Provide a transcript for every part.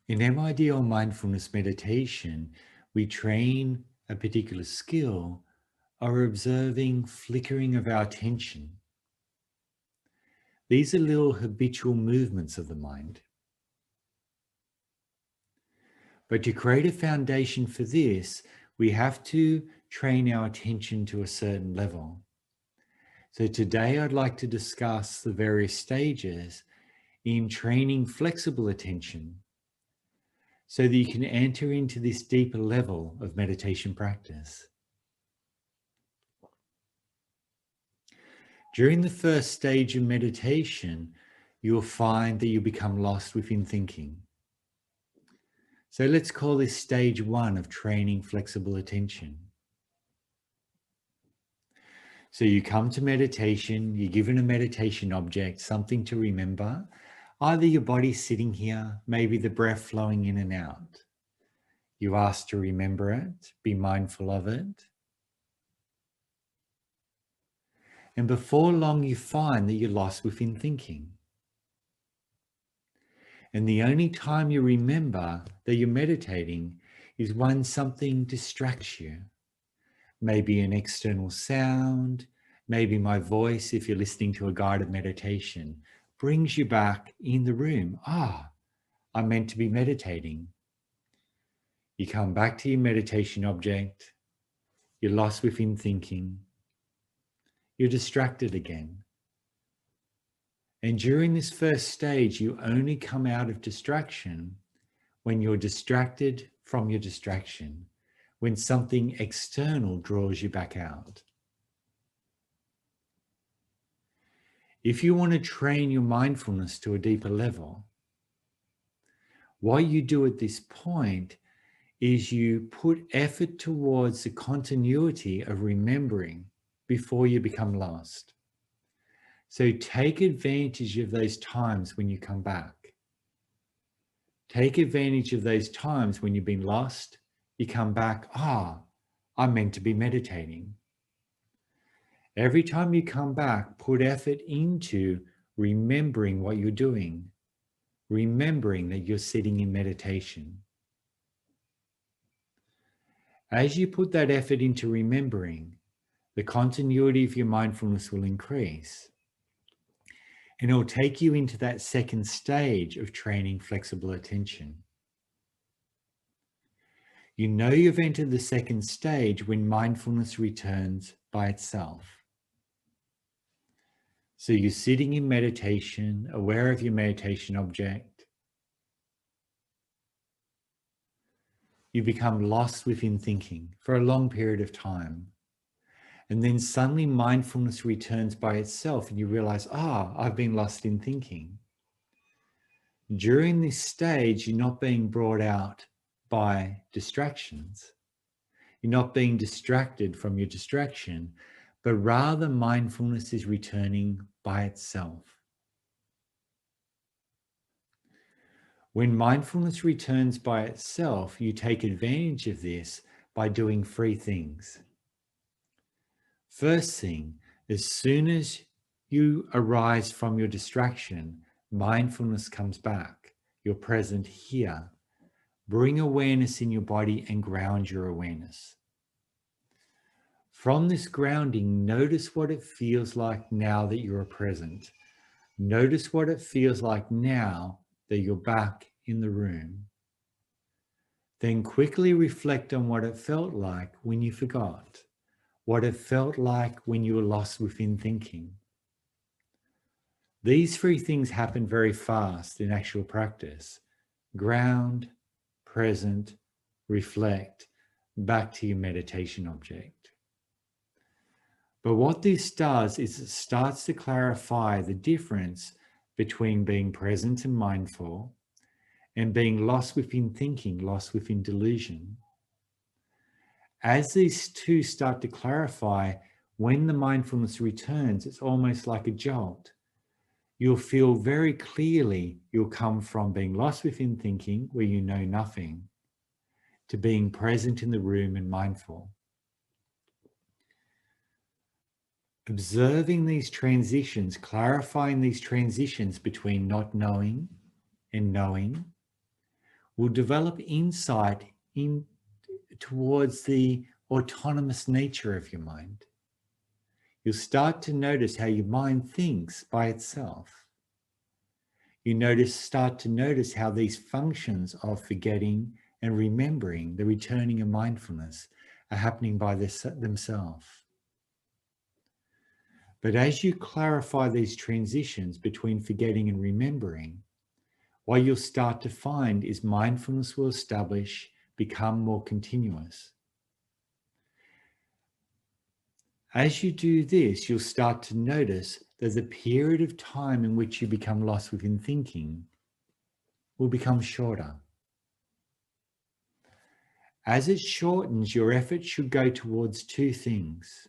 In MIDL mindfulness meditation, we train a particular skill or observing flickering of our attention. These are little habitual movements of the mind. But to create a foundation for this, we have to train our attention to a certain level. So today I'd like to discuss the various stages in training flexible attention so that you can enter into this deeper level of meditation practice. During the first stage of meditation, you'll find that you become lost within thinking. So let's call this stage 1 of training flexible attention. So you come to meditation, you're given a meditation object, something to remember, either your body sitting here, maybe the breath flowing in and out. You ask to remember it, be mindful of it. And before long, you find that you're lost within thinking. And the only time you remember that you're meditating is when something distracts you. Maybe an external sound, maybe my voice, if you're listening to a guided meditation, brings you back in the room. I'm meant to be meditating. You come back to your meditation object, you're lost within thinking, you're distracted again. And during this first stage, you only come out of distraction when you're distracted from your distraction, when something external draws you back out. If you want to train your mindfulness to a deeper level, what you do at this point is you put effort towards the continuity of remembering before you become lost. So take advantage of those times when you come back. Take advantage of those times when you've been lost, you come back, I'm meant to be meditating. Every time you come back, put effort into remembering what you're doing, remembering that you're sitting in meditation. As you put that effort into remembering, the continuity of your mindfulness will increase. And it'll take you into that second stage of training flexible attention. You know you've entered the second stage when mindfulness returns by itself. So you're sitting in meditation, aware of your meditation object. You become lost within thinking for a long period of time. And then suddenly mindfulness returns by itself and you realize, I've been lost in thinking. During this stage, you're not being brought out by distractions. You're not being distracted from your distraction, but rather mindfulness is returning by itself. When mindfulness returns by itself, you take advantage of this by doing 3 things. First thing, as soon as you arise from your distraction, mindfulness comes back. You're present here. Bring awareness in your body and ground your awareness. From this grounding, notice what it feels like now that you're present. Notice what it feels like now that you're back in the room. Then quickly reflect on what it felt like when you forgot, what it felt like when you were lost within thinking. These 3 things happen very fast in actual practice. Ground, present, reflect, back to your meditation object. But what this does is it starts to clarify the difference between being present and mindful and being lost within thinking, lost within delusion. As these 2 start to clarify, when the mindfulness returns, it's almost like a jolt. You'll feel very clearly you'll come from being lost within thinking, where you know nothing, to being present in the room and mindful. Observing these transitions, clarifying these transitions between not knowing and knowing, will develop insight towards the autonomous nature of your mind. You'll start to notice how your mind thinks by itself. You start to notice how these functions of forgetting and remembering, the returning of mindfulness, are happening by themselves. But as you clarify these transitions between forgetting and remembering, what you'll start to find is mindfulness will become more continuous. As you do this, you'll start to notice that the period of time in which you become lost within thinking will become shorter. As it shortens, your effort should go towards two things.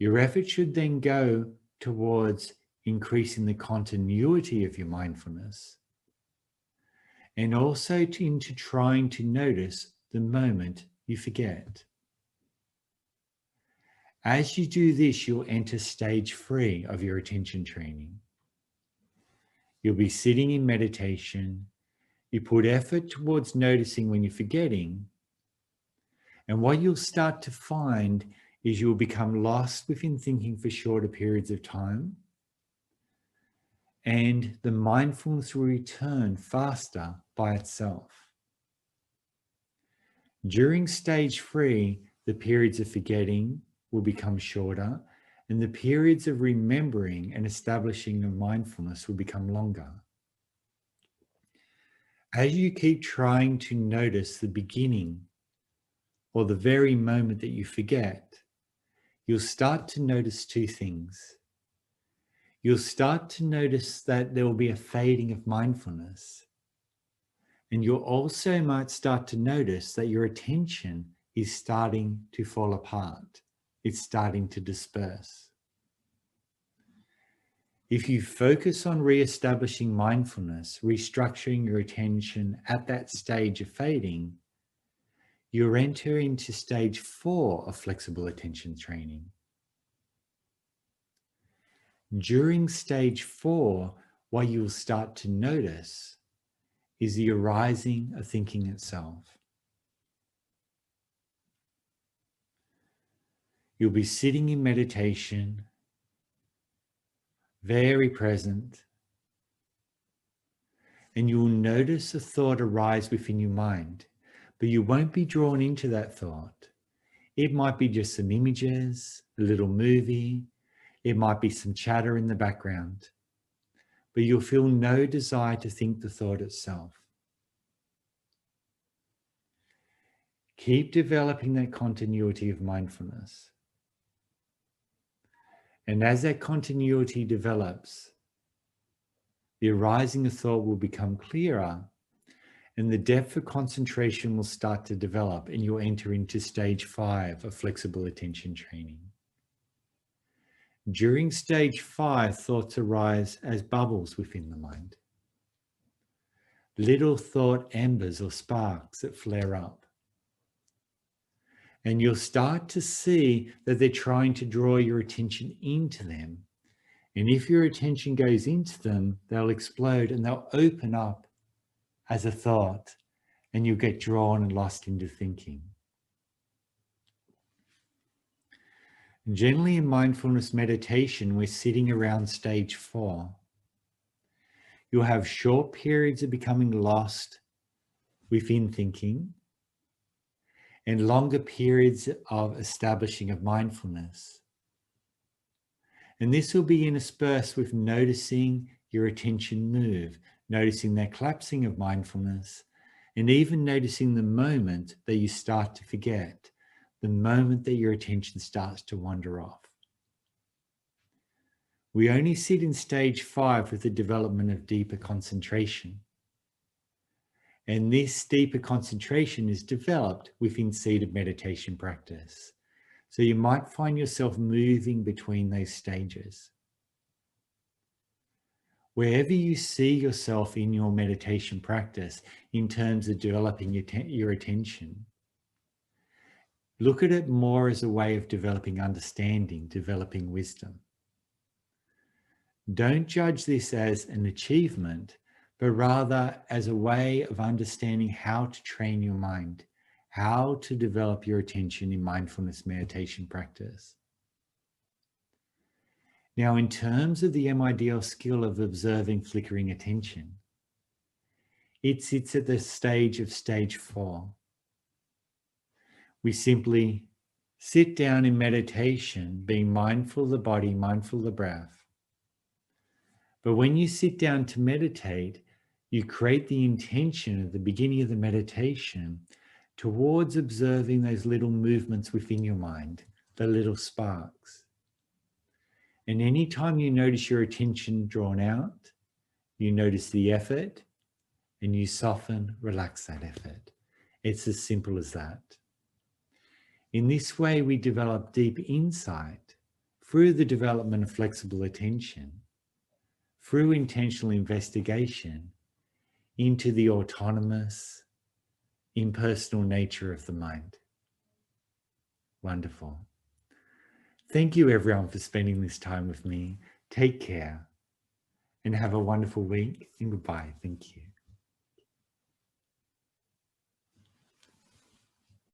Your effort should then go towards increasing the continuity of your mindfulness, and also into trying to notice the moment you forget. As you do this, you'll enter stage 3 of your attention training. You'll be sitting in meditation. You put effort towards noticing when you're forgetting. And what you'll start to find is you'll become lost within thinking for shorter periods of time. And the mindfulness will return faster by itself. During stage 3, the periods of forgetting will become shorter, and the periods of remembering and establishing of mindfulness will become longer. As you keep trying to notice the beginning or the very moment that you forget, you'll start to notice two things. You'll start to notice that there will be a fading of mindfulness. And you also might start to notice that your attention is starting to fall apart. It's starting to disperse. If you focus on reestablishing mindfulness, restructuring your attention at that stage of fading, you'll enter into stage 4 of flexible attention training. During stage 4, what you'll start to notice is the arising of thinking itself. You'll be sitting in meditation, very present, and you'll notice a thought arise within your mind, but you won't be drawn into that thought. It might be just some images, a little movie, it might be some chatter in the background, but you'll feel no desire to think the thought itself. Keep developing that continuity of mindfulness. And as that continuity develops, the arising of thought will become clearer, and the depth of concentration will start to develop, and you'll enter into stage 5 of flexible attention training. During stage 5, thoughts arise as bubbles within the mind. Little thought embers or sparks that flare up. And you'll start to see that they're trying to draw your attention into them. And if your attention goes into them, they'll explode and they'll open up as a thought, and you'll get drawn and lost into thinking. Generally in mindfulness meditation, we're sitting around stage 4. You'll have short periods of becoming lost within thinking, and longer periods of establishing of mindfulness. And this will be interspersed with noticing your attention move, noticing that collapsing of mindfulness, and even noticing the moment that you start to forget, the moment that your attention starts to wander off. We only sit in stage 5 with the development of deeper concentration. And this deeper concentration is developed within seated meditation practice. So you might find yourself moving between those stages. Wherever you see yourself in your meditation practice in terms of developing your attention, look at it more as a way of developing understanding, developing wisdom. Don't judge this as an achievement, but rather as a way of understanding how to train your mind, how to develop your attention in mindfulness meditation practice. Now, in terms of the MIDL skill of observing flickering attention, it sits at the stage of stage 4. We simply sit down in meditation, being mindful of the body, mindful of the breath. But when you sit down to meditate, you create the intention at the beginning of the meditation towards observing those little movements within your mind, the little sparks. And anytime you notice your attention drawn out, you notice the effort and you soften, relax that effort. It's as simple as that. In this way, we develop deep insight through the development of flexible attention, through intentional investigation into the autonomous, impersonal nature of the mind. Wonderful. Thank you, everyone, for spending this time with me. Take care and have a wonderful week, and goodbye. Thank you.